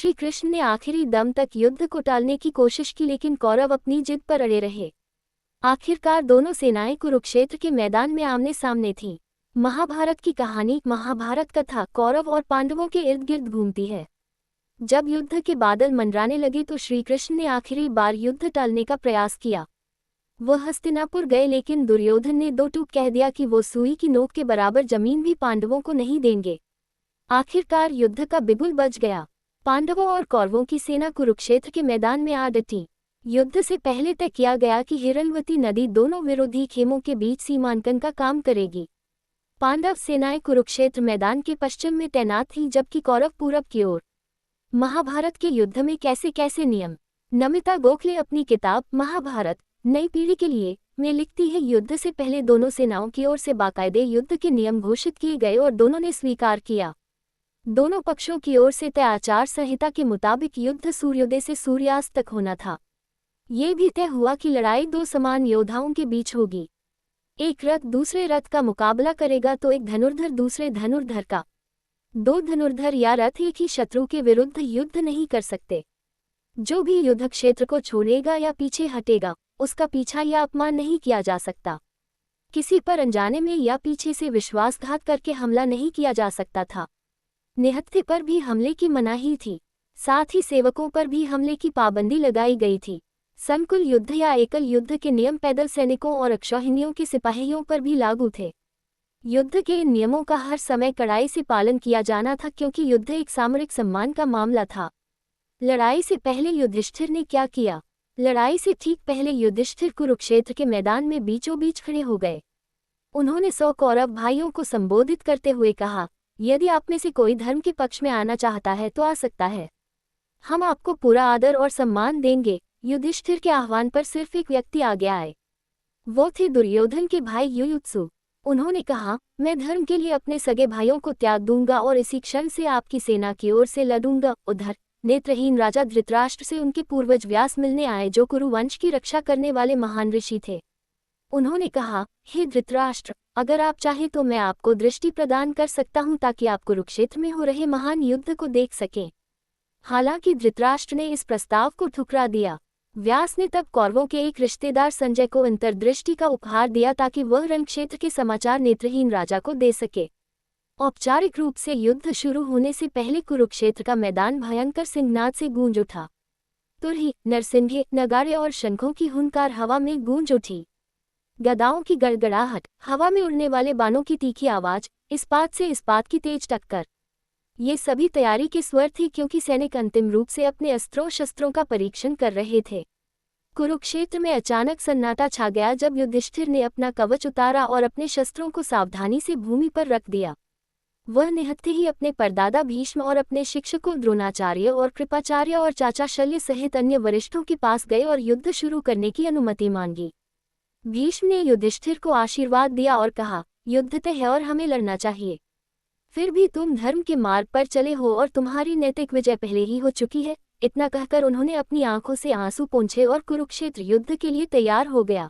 श्री कृष्ण ने आखिरी दम तक युद्ध को टालने की कोशिश की, लेकिन कौरव अपनी जिद पर अड़े रहे। आखिरकार दोनों सेनाएं कुरुक्षेत्र के मैदान में आमने सामने थीं। महाभारत की कहानी, महाभारत कथा कौरव और पांडवों के इर्द गिर्द घूमती है। जब युद्ध के बादल मंडराने लगे तो श्री कृष्ण ने आखिरी बार युद्ध टालने का प्रयास किया। वह हस्तिनापुर गए, लेकिन दुर्योधन ने दो टूक कह दिया कि वो सुई की नोक के बराबर जमीन भी पांडवों को नहीं देंगे। आखिरकार युद्ध का बिगुल बज गया। पांडवों और कौरवों की सेना कुरुक्षेत्र के मैदान में आ डटी। युद्ध से पहले तय किया गया कि हिरण्यवती नदी दोनों विरोधी खेमों के बीच सीमांकन का काम करेगी। पांडव सेनाएं कुरुक्षेत्र मैदान के पश्चिम में तैनात थीं, जबकि कौरव पूरब की ओर। महाभारत के युद्ध में कैसे कैसे नियम। नमिता गोखले अपनी किताब महाभारत नई पीढ़ी के लिए में लिखती है, युद्ध से पहले दोनों सेनाओं की ओर से बाकायदे युद्ध के नियम घोषित किए गए और दोनों ने स्वीकार किया। दोनों पक्षों की ओर से तय आचार संहिता के मुताबिक युद्ध सूर्योदय से सूर्यास्त तक होना था। ये भी तय हुआ कि लड़ाई दो समान योद्धाओं के बीच होगी। एक रथ दूसरे रथ का मुकाबला करेगा तो एक धनुर्धर दूसरे धनुर्धर का। दो धनुर्धर या रथ एक ही शत्रु के विरुद्ध युद्ध नहीं कर सकते। जो भी युद्ध क्षेत्र को छोड़ेगा या पीछे हटेगा, उसका पीछा या अपमान नहीं किया जा सकता। किसी पर अनजाने में या पीछे से विश्वासघात करके हमला नहीं किया जा सकता था। निहत्थे पर भी हमले की मनाही थी। साथ ही सेवकों पर भी हमले की पाबंदी लगाई गई थी। संकुल युद्ध या एकल युद्ध के नियम पैदल सैनिकों और अक्षौहिणियों के सिपाहियों पर भी लागू थे। युद्ध के इन नियमों का हर समय कड़ाई से पालन किया जाना था, क्योंकि युद्ध एक सामरिक सम्मान का मामला था। लड़ाई से पहले युधिष्ठिर ने क्या किया। लड़ाई से ठीक पहले युधिष्ठिर कुरुक्षेत्र के मैदान में बीचों बीच खड़े हो गए। उन्होंने 100 कौरव भाइयों को संबोधित करते हुए कहा, यदि आप में से कोई धर्म के पक्ष में आना चाहता है तो आ सकता है। हम आपको पूरा आदर और सम्मान देंगे। युधिष्ठिर के आह्वान पर सिर्फ एक व्यक्ति आगे आए। वो थे दुर्योधन के भाई युयुत्सु। उन्होंने कहा, मैं धर्म के लिए अपने सगे भाइयों को त्याग दूंगा और इसी क्षण से आपकी सेना की ओर से लड़ूंगा। उधर नेत्रहीन राजा धृतराष्ट्र से उनके पूर्वज व्यास मिलने आए, जो कुरुवंश की रक्षा करने वाले महान ऋषि थे। उन्होंने कहा, हे धृतराष्ट्र, अगर आप चाहें तो मैं आपको दृष्टि प्रदान कर सकता हूं, ताकि आप कुरुक्षेत्र में हो रहे महान युद्ध को देख सकें। हालांकि धृतराष्ट्र ने इस प्रस्ताव को ठुकरा दिया। व्यास ने तब कौरवों के एक रिश्तेदार संजय को अंतर्दृष्टि का उपहार दिया, ताकि वह रणक्षेत्र के समाचार नेत्रहीन राजा को दे सके। औपचारिक रूप से युद्ध शुरू होने से पहले कुरुक्षेत्र का मैदान भयंकर सिंहनाद से गूंज उठा। तुरही, नरसिंघे, नगाड़े और शंखों की हुंकार हवा में गूंज उठी। गदाओं की गड़गड़ाहट, हवा में उड़ने वाले बाणों की तीखी आवाज, इस्पात से इस्पात की तेज टक्कर, ये सभी तैयारी के स्वर थी, क्योंकि सैनिक अंतिम रूप से अपने अस्त्रों शस्त्रों का परीक्षण कर रहे थे। कुरुक्षेत्र में अचानक सन्नाटा छा गया जब युधिष्ठिर ने अपना कवच उतारा और अपने शस्त्रों को सावधानी से भूमि पर रख दिया। वह निहत्थे ही अपने परदादा भीष्म और अपने शिक्षकों द्रोणाचार्य और कृपाचार्य और चाचा शल्य सहित अन्य वरिष्ठों के पास गए और युद्ध शुरू करने की अनुमति मांगी। भीष्म ने युधिष्ठिर को आशीर्वाद दिया और कहा, युद्ध तय है और हमें लड़ना चाहिए। फिर भी तुम धर्म के मार्ग पर चले हो और तुम्हारी नैतिक विजय पहले ही हो चुकी है। इतना कहकर उन्होंने अपनी आंखों से आंसू पोंछे और कुरुक्षेत्र युद्ध के लिए तैयार हो गया।